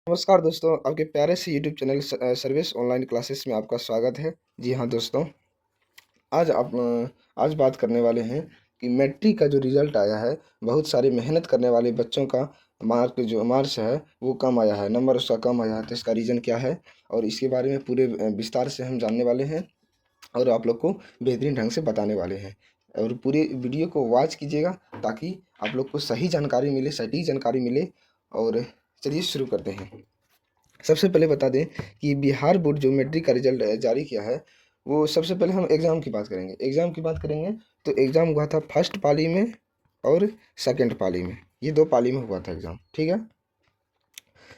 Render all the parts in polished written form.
नमस्कार दोस्तों, आपके प्यारे से YouTube channel service online classes में आपका स्वागत है। जी हाँ दोस्तों, आज बात करने वाले हैं कि मैट्रिक का जो रिज़ल्ट आया है, बहुत सारे मेहनत करने वाले बच्चों का मार्क्स है वो कम आया है, नंबर उसका कम आया है। तो इसका रीज़न क्या है और इसके बारे में पूरे विस्तार से हम जानने वाले हैं और आप लोग को बेहतरीन ढंग से बताने वाले हैं। और पूरे वीडियो को वॉच कीजिएगा ताकि आप लोग को सही जानकारी मिले, सटीक जानकारी मिले। और चलिए शुरू करते हैं। सबसे पहले बता दें कि बिहार बोर्ड जो मैट्रिक का रिजल्ट जारी किया है, वो सबसे पहले हम एग्ज़ाम की बात करेंगे। तो एग्ज़ाम हुआ था फर्स्ट पाली में और सेकंड पाली में। ये दो पाली में हुआ था एग्ज़ाम, ठीक है।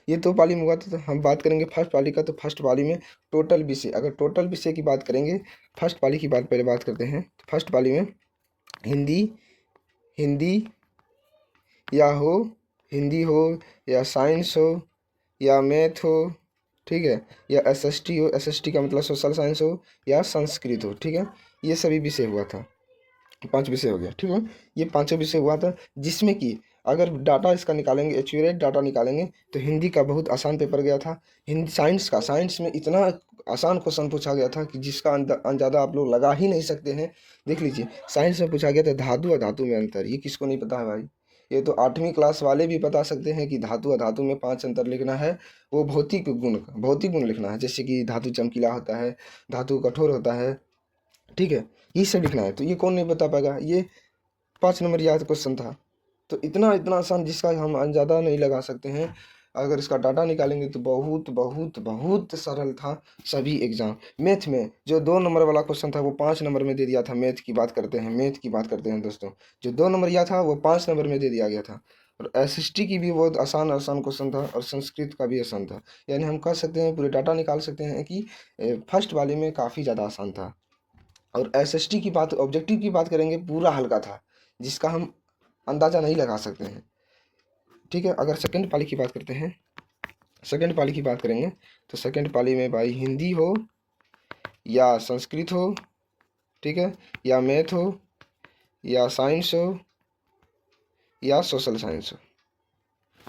ये दो पाली में हुआ था। तो हम बात करेंगे फर्स्ट पाली का। तो फर्स्ट पाली में टोटल विषय, अगर टोटल विषय की बात करेंगे, फर्स्ट पाली की पहले बात करते हैं। तो फर्स्ट पाली में हिंदी हिंदी या हो हिंदी हो या साइंस हो या मैथ हो, ठीक है, या एसएसटी हो, एसएसटी का मतलब सोशल साइंस हो, या संस्कृत हो, ठीक है। ये सभी विषय हुआ था, 5 विषय हो गया, ठीक है। ये पांचों विषय हुआ था, जिसमें कि अगर डाटा इसका निकालेंगे, एक्यूरेट डाटा निकालेंगे, तो हिंदी का बहुत आसान पेपर गया था। हिंदी साइंस में इतना आसान क्वेश्चन पूछा गया था कि जिसका अंदाजा आप लोग लगा ही नहीं सकते हैं। देख लीजिए, साइंस में पूछा गया था धातु और धातु में अंतर। ये किसको नहीं पता है भाई? ये तो 8वीं क्लास वाले भी बता सकते हैं कि धातु और धातु में 5 अंतर लिखना है। वो भौतिक गुण लिखना है, जैसे कि धातु चमकीला होता है, धातु कठोर होता है, ठीक है। ये सब लिखना है, तो ये कौन नहीं बता पाएगा? ये 5 नंबर याद क्वेश्चन था। तो इतना इतना आसान, जिसका हम अंदाजा नहीं लगा सकते हैं। अगर इसका डाटा निकालेंगे तो बहुत बहुत बहुत सरल था सभी एग्जाम। मैथ में जो 2 नंबर वाला क्वेश्चन था वो 5 नंबर में दे दिया था। मैथ की बात करते हैं दोस्तों। जो 2 नंबर या था वो 5 नंबर में दे दिया गया था। और एसएसटी की भी बहुत आसान आसान क्वेश्चन था और संस्कृत का भी आसान था। यानी हम कह सकते हैं, पूरे डाटा निकाल सकते हैं कि फर्स्ट वाले में काफ़ी ज़्यादा आसान था। और एसएसटी की बात, ऑब्जेक्टिव की बात करेंगे, पूरा हल्का था, जिसका हम अंदाज़ा नहीं लगा सकते हैं, ठीक है। अगर सेकंड पाली की बात करते हैं, सेकंड पाली की बात करेंगे, तो सेकंड पाली में भाई हिंदी हो या संस्कृत हो, ठीक है, या मैथ हो या साइंस हो या सोशल साइंस हो,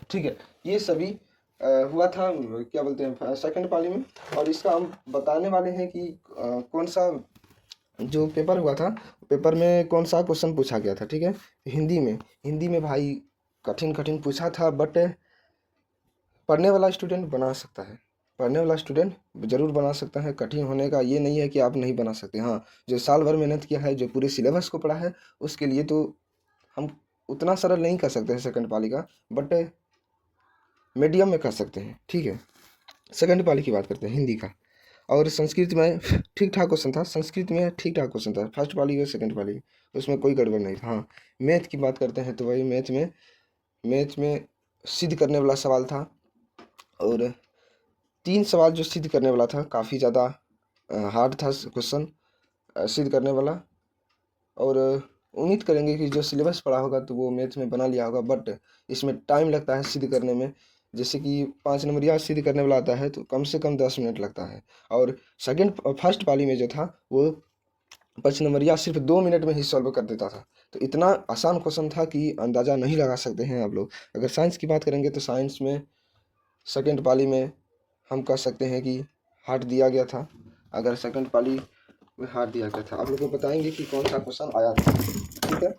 ठीक है। ये सभी हुआ था, क्या बोलते हैं, सेकंड पाली में। और इसका हम बताने वाले हैं कि कौन सा जो पेपर हुआ था, पेपर में कौन सा क्वेश्चन पूछा गया था, ठीक है। हिंदी में भाई कठिन कठिन पूछा था, बट पढ़ने वाला स्टूडेंट बना सकता है, पढ़ने वाला स्टूडेंट ज़रूर बना सकता है। कठिन होने का ये नहीं है कि आप नहीं बना सकते। हाँ, जो साल भर मेहनत किया है, जो पूरे सिलेबस को पढ़ा है, उसके लिए तो हम उतना सरल नहीं कर सकते हैं सेकंड पाली का, बट मीडियम में कर सकते हैं, ठीक है। सेकंड पाली की बात करते हैं हिंदी का। और संस्कृत में ठीक ठाक क्वेश्चन था, संस्कृत में ठीक ठाक क्वेश्चन था, फर्स्ट पाली और सेकंड पाली, उसमें कोई गड़बड़ नहीं था। हाँ, मैथ की बात करते हैं तो वही मैथ में सिद्ध करने वाला सवाल था। और 3 सवाल जो सिद्ध करने वाला था, काफ़ी ज़्यादा हार्ड था क्वेश्चन सिद्ध करने वाला। और उम्मीद करेंगे कि जो सिलेबस पढ़ा होगा तो वो मैथ में बना लिया होगा, बट इसमें टाइम लगता है सिद्ध करने में। जैसे कि 5 नंबर या सिद्ध करने वाला आता है तो कम से कम 10 मिनट लगता है। और फर्स्ट पाली में जो था वो 5 नंबर या सिर्फ 2 मिनट में ही सॉल्व कर देता था। तो इतना आसान क्वेश्चन था कि अंदाज़ा नहीं लगा सकते हैं आप लोग। अगर साइंस की बात करेंगे तो साइंस में सेकेंड पाली में हम कह सकते हैं कि हार्ड दिया गया था। अगर सेकंड पाली में हार्ड दिया गया था, आप लोग को बताएंगे कि कौन सा क्वेश्चन आया था, ठीक है।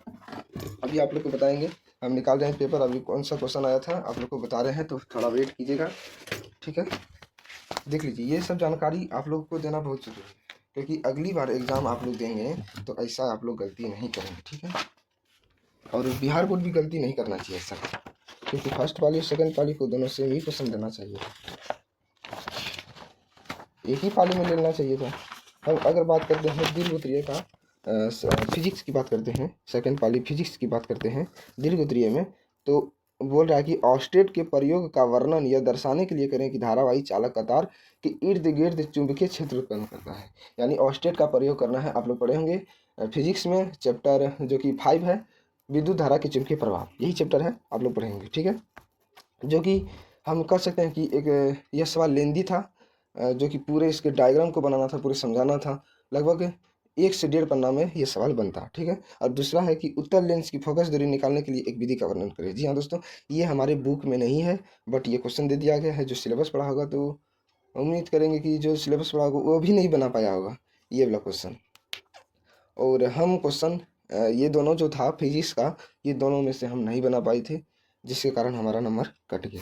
अभी आप लोग को बताएंगे, हम निकाल रहे हैं पेपर, अभी कौन सा क्वेश्चन आया था आप लोग को बता रहे हैं, तो थोड़ा वेट कीजिएगा, ठीक है। देख लीजिए, ये सब जानकारी आप लोग को देना बहुत जरूरी है, क्योंकि अगली बार एग्ज़ाम आप लोग देंगे तो ऐसा आप लोग गलती नहीं करेंगे, ठीक है। और बिहार बोर्ड भी गलती नहीं करना चाहिए ऐसा, क्योंकि फर्स्ट पाली और सेकंड पाली को दोनों सेम ही क्वेश्चन देना चाहिए, एक ही पाली में लेना चाहिए था। हम अगर बात करते हैं दीर्घोत्तरीय का, फिजिक्स की बात करते हैं, सेकंड पाली फिजिक्स की बात करते हैं दीर्घोत्तरीय में, तो बोल रहा है कि ऑस्टेट के प्रयोग का वर्णन यह दर्शाने के लिए करें कि धारावाही चालक कतार के इर्द गिर्द चुंबकीय क्षेत्र उत्पन्न करता है। यानी ऑस्टेट का प्रयोग करना है। आप लोग पढ़े होंगे फिजिक्स में चैप्टर जो कि 5 है, विद्युत धारा के चुंबकीय प्रभाव, यही चैप्टर है, आप लोग पढ़ेंगे, ठीक है। जो कि हम कह सकते हैं कि एक यह सवाल लेंदी था, जो कि पूरे इसके डायग्राम को बनाना था, पूरे समझाना था। लगभग 1 से 1.5 पन्ना में ये सवाल बनता, ठीक है। और दूसरा है कि उत्तल लेंस की फोकस दूरी निकालने के लिए एक विधि का वर्णन करें। जी हाँ दोस्तों, ये हमारे बुक में नहीं है, बट ये क्वेश्चन दे दिया गया है। जो सिलेबस पढ़ा होगा तो उम्मीद करेंगे कि जो सिलेबस पढ़ा होगा वो भी नहीं बना पाया होगा ये वाला क्वेश्चन। और हम क्वेश्चन ये दोनों जो था फिजिक्स का, ये दोनों में से हम नहीं बना पाए थे, जिसके कारण हमारा नंबर कट गया।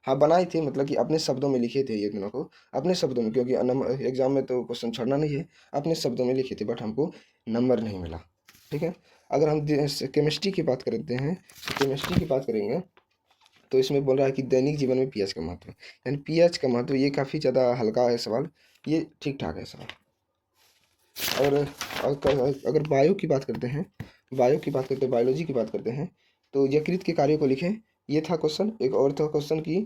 हाँ बनाए थे, मतलब कि अपने शब्दों में लिखे थे ये दोनों को, अपने शब्दों में, क्योंकि एग्जाम में तो क्वेश्चन छोड़ना नहीं है, अपने शब्दों में लिखे थे, बट हमको नंबर नहीं मिला, ठीक है। अगर हम केमिस्ट्री की बात करते हैं, केमिस्ट्री की बात करेंगे तो इसमें बोल रहा है कि दैनिक जीवन में पीएच का महत्व, यानी पीएच का महत्व, ये काफ़ी ज़्यादा हल्का है सवाल, ये ठीक ठाक है सवाल। और अगर बायो की बात करते हैं, बायोलॉजी की बात करते हैं, तो यकृत के कार्यों को लिखें, ये था क्वेश्चन। एक और था क्वेश्चन की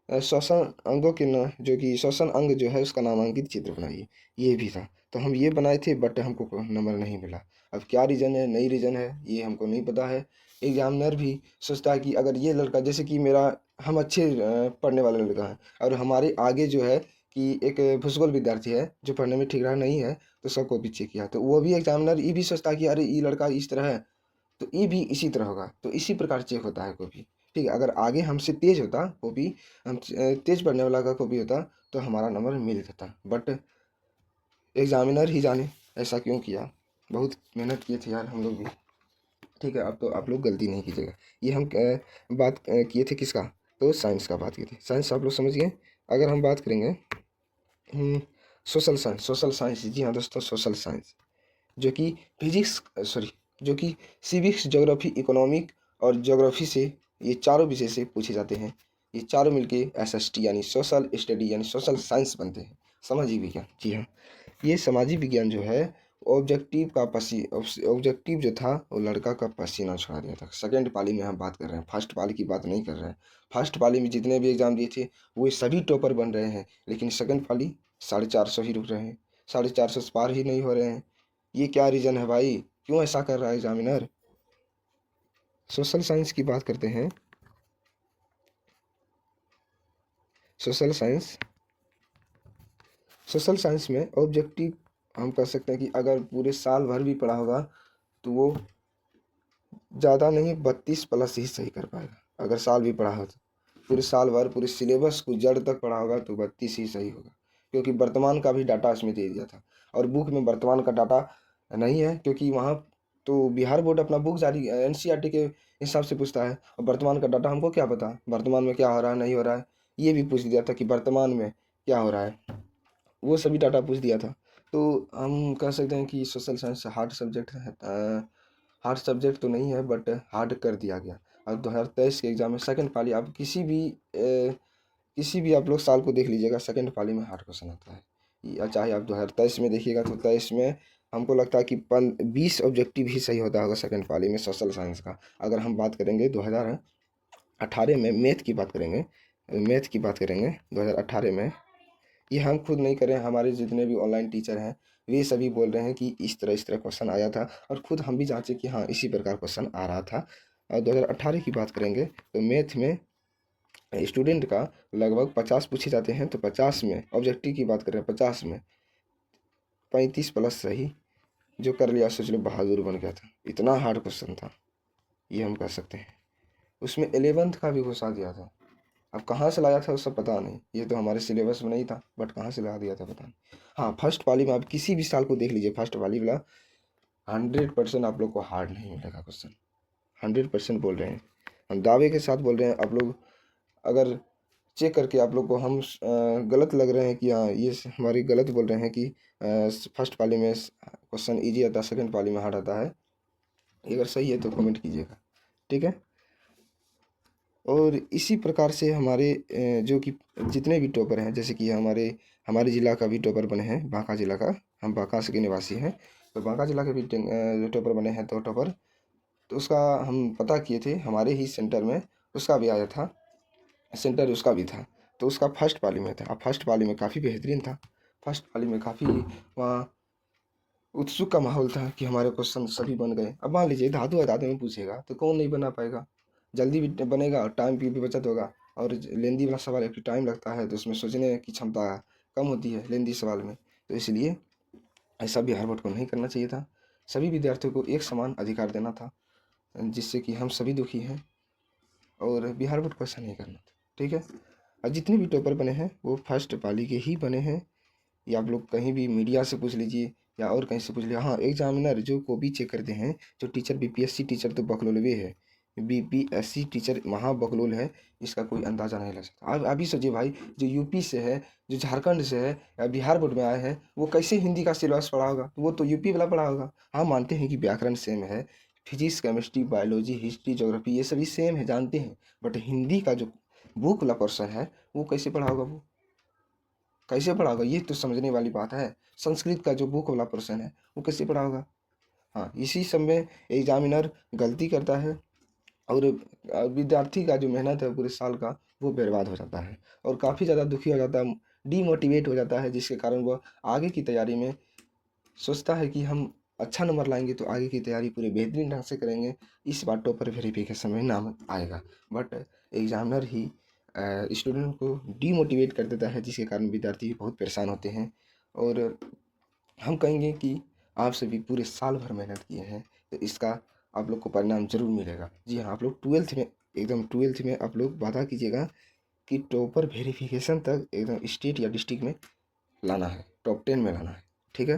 श्वसन अंगों के न जो कि श्वसन अंग जो है उसका नामांकित चित्र बनाइए, ये भी था। तो हम ये बनाए थे, बट हमको नंबर नहीं मिला। अब क्या रीज़न है, नई रीज़न है, ये हमको नहीं पता है। एग्जामिनर भी सोचता है कि अगर ये लड़का, जैसे कि मेरा, हम अच्छे पढ़ने वाले लड़का हैं, और हमारे आगे जो है कि एक भूसगोल विद्यार्थी है जो पढ़ने में ठीक रहा नहीं है, तो सबको पीछे किया, तो वो भी एग्जामिनर ये भी सोचता है कि अरे ये लड़का इस तरह है, तो ये भी इसी तरह होगा। तो इसी प्रकार चेक होता है कॉपी, ठीक है। अगर आगे हमसे तेज होता कॉपी, हम तेज पढ़ने वाला का कॉपी होता, तो हमारा नंबर मिल जाता, बट एग्जामिनर ही जाने ऐसा क्यों किया। बहुत मेहनत किए थे यार हम लोग भी, ठीक है। अब तो आप लोग गलती नहीं कीजिएगा। ये हम बात किए थे किसका, तो साइंस का बात किए थे, साइंस आप लोग समझ गए। अगर हम बात करेंगे सोशल साइंस, जी हाँ दोस्तों, सोशल साइंस, जो कि फिजिक्स, सॉरी, जो कि सिविक्स, ज्योग्राफी, इकोनॉमिक और ज्योग्राफी से, ये चारों विषय से पूछे जाते हैं। ये चारों मिलके एसएसटी यानी सोशल स्टडी यानी सोशल साइंस बनते हैं, सामाजिक विज्ञान। जी हाँ, ये सामाजिक विज्ञान जो है, ऑब्जेक्टिव जो था वो लड़का का पसीना छुड़ा दिया था। सेकंड पाली में हम बात कर रहे हैं, फर्स्ट पाली की बात नहीं कर रहे हैं। फर्स्ट पाली में जितने भी एग्जाम दिए थे वो सभी टॉपर बन रहे हैं, लेकिन सेकंड पाली 450 ही रुक रहे हैं, 450 पार ही नहीं हो रहे हैं। ये क्या रीज़न है भाई, क्यों ऐसा कर रहा है एग्जामिनर। सोशल साइंस की बात करते हैं, सोशल साइंस, सोशल साइंस में ऑब्जेक्टिव हम कह सकते हैं कि अगर पूरे साल भर भी पढ़ा होगा तो वो ज़्यादा नहीं 32 प्लस ही सही कर पाएगा। अगर साल भी पढ़ा हो तो पूरे साल भर पूरे सिलेबस को जड़ तक पढ़ा होगा तो 32 ही सही होगा, क्योंकि वर्तमान का भी डाटा इसमें दे दिया था। और बुक में वर्तमान का डाटा नहीं है, क्योंकि वहाँ तो बिहार बोर्ड अपना बुक जारी एनसीईआरटी के हिसाब से पूछता है, और वर्तमान का डाटा हमको क्या पता वर्तमान में क्या हो रहा है नहीं हो रहा है। ये भी पूछ दिया था कि वर्तमान में क्या हो रहा है, वो सभी डाटा पूछ दिया था। तो हम कह सकते हैं कि सोशल साइंस हार्ड सब्जेक्ट है, हार्ड सब्जेक्ट तो नहीं है, बट हार्ड कर दिया गया। और 2023 के एग्जाम में सेकंड पाली, आप किसी भी आप लोग साल को देख लीजिएगा, सेकंड पाली में हार्ड क्वेश्चन आता है। या चाहे आप 2023 में देखिएगा तो 23 में हमको लगता है कि 20 ऑब्जेक्टिव ही सही होता होगा सेकंड पाली में सोशल साइंस का। अगर हम बात करेंगे 2018 में मैथ की बात करेंगे, 2018 में, ये हम खुद नहीं करें, हमारे जितने भी ऑनलाइन टीचर हैं वे सभी बोल रहे हैं कि इस तरह क्वेश्चन आया था, और खुद हम भी जांचे कि हाँ इसी प्रकार क्वेश्चन आ रहा था। और 2018 की बात करेंगे तो मैथ में स्टूडेंट का लगभग 50 पूछे जाते हैं, तो 50 में ऑब्जेक्टिव की बात करें, 50 में 35 प्लस सही, जो कर लिया सोच लो बहादुर बन गया था। इतना हार्ड क्वेश्चन था, ये हम कह सकते हैं। उसमें 11th का भी घुसा दिया था, अब कहाँ से लाया था वो सब पता नहीं, ये तो हमारे सिलेबस में नहीं था, बट कहाँ से ला दिया था पता नहीं। हाँ फर्स्ट पाली में आप किसी भी साल को देख लीजिए, फर्स्ट पाली वाला 100% आप लोग को हार्ड नहीं मिलेगा क्वेश्चन, 100% बोल रहे हैं, हम दावे के साथ बोल रहे हैं। आप लोग अगर चेक करके आप लोग को हम गलत लग रहे हैं कि हाँ ये हमारी गलत बोल रहे हैं कि फर्स्ट पाली में क्वेश्चन ईजी आता है, सेकंड पाली में हार्ड आता है, अगर सही है तो कमेंट कीजिएगा, ठीक है। और इसी प्रकार से हमारे जो कि जितने भी टॉपर हैं, जैसे कि हमारे ज़िला का भी टॉपर बने हैं, बांका ज़िला का, हम बांका से के निवासी हैं, तो बांका ज़िला के भी टॉपर बने हैं, तो टॉपर, तो उसका हम पता किए थे, हमारे ही सेंटर में उसका भी आया था, सेंटर उसका भी था, तो उसका फर्स्ट पाली में था। अब फर्स्ट पाली में काफ़ी बेहतरीन था, फर्स्ट पाली में काफ़ी वहाँ उत्सुक का माहौल था कि हमारे क्वेश्चन सभी बन गए। अब मान लीजिए धातु अधातु में पूछेगा तो कौन नहीं बना पाएगा, जल्दी भी बनेगा और टाइम की भी बचत होगा। और लेंदी वाला सवाल एक टाइम लगता है, तो उसमें सोचने की क्षमता कम होती है लेंदी सवाल में, तो इसलिए ऐसा बिहार बोर्ड को नहीं करना चाहिए था। सभी विद्यार्थियों को एक समान अधिकार देना था, जिससे कि हम सभी दुखी हैं, और बिहार बोर्ड को ऐसा नहीं करना था। ठीक है। और जितने भी टॉपर बने हैं वो फर्स्ट पाली के ही बने हैं। या आप लोग कहीं भी मीडिया से पूछ लीजिए या और कहीं से पूछ लीजिए। हाँ, एग्जामिनर जो कॉपी चेक करते हैं, जो टीचर बीपीएससी टीचर तो बकलोलवे है, बीपीएससी टीचर महा बकलोल है, इसका कोई अंदाज़ा नहीं लग सकता। अब अभी सोचिए भाई, जो यूपी से है, जो झारखंड से है या बिहार बोर्ड में आए हैं, वो कैसे हिंदी का सिलेबस पढ़ा होगा? वो तो यूपी वाला पढ़ा होगा। हाँ, मानते हैं कि व्याकरण सेम है, physics chemistry biology history geography ये सभी सेम है, जानते हैं, बट हिंदी का जो बुक वाला पर्सन है वो कैसे पढ़ा होगा? वो कैसे पढ़ा होगा? ये तो समझने वाली बात है। संस्कृत का जो बुक वाला पर्सन है वो कैसे पढ़ा होगा? हाँ, इसी सब में एग्जामिनर गलती करता है, और विद्यार्थी का जो मेहनत है पूरे साल का वो बर्बाद हो जाता है, और काफ़ी ज़्यादा दुखी हो जाता है, डीमोटिवेट हो जाता है, जिसके कारण वह आगे की तैयारी में सोचता है कि हम अच्छा नंबर लाएंगे तो आगे की तैयारी पूरे बेहतरीन ढंग से करेंगे, इस बात टॉपर वेरिफिकेशन में नाम आएगा। बट एग्जामिनर ही स्टूडेंट को डीमोटिवेट कर देता है, जिसके कारण विद्यार्थी बहुत परेशान होते हैं। और हम कहेंगे कि आप सभी पूरे साल भर मेहनत किए हैं, तो इसका आप लोग को परिणाम जरूर मिलेगा। जी हाँ, आप लोग ट्वेल्थ में, एकदम ट्वेल्थ में आप लोग वादा कीजिएगा कि टॉपर वेरिफिकेशन तक एकदम स्टेट या डिस्ट्रिक्ट में लाना है, टॉप 10 में लाना है। ठीक है।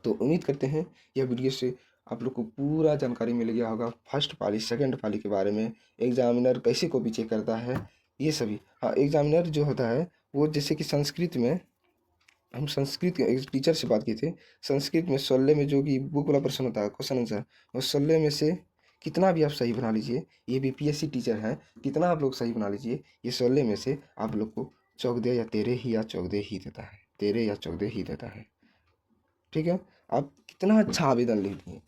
तो उम्मीद करते हैं यह वीडियो से आप लोग को पूरा जानकारी मिल गया होगा, फर्स्ट पाली सेकंड पाली के बारे में, एग्जामिनर कैसे कॉपी चेक करता है, ये सभी। हाँ, एग्जामिनर जो होता है वो जैसे कि संस्कृत में, हम संस्कृत के एक टीचर से बात किए थे, संस्कृत में 16 में जो कि बुक वाला प्रश्न होता है क्वेश्चन आंसर, वो 16 में से कितना भी आप सही बना लीजिए, ये बीपीएससी टीचर हैं, कितना आप लोग सही बना लीजिए, ये 16 में से आप लोग को चौदह या तेरह ही या चौदह ही देता है, 13 या 14 ही देता है। ठीक है। आप कितना अच्छा आवेदन लिख दिए,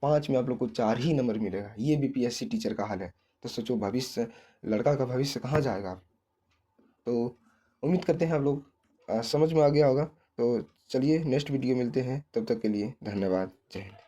5 में आप लोग को 4 ही नंबर मिलेगा, ये बीपीएससी टीचर का हाल है। तो सोचो भविष्य, लड़का का भविष्य कहाँ जाएगा आप? तो उम्मीद करते हैं आप लोग समझ में आ गया होगा। तो चलिए नेक्स्ट वीडियो मिलते हैं, तब तक के लिए धन्यवाद। जय हिंद।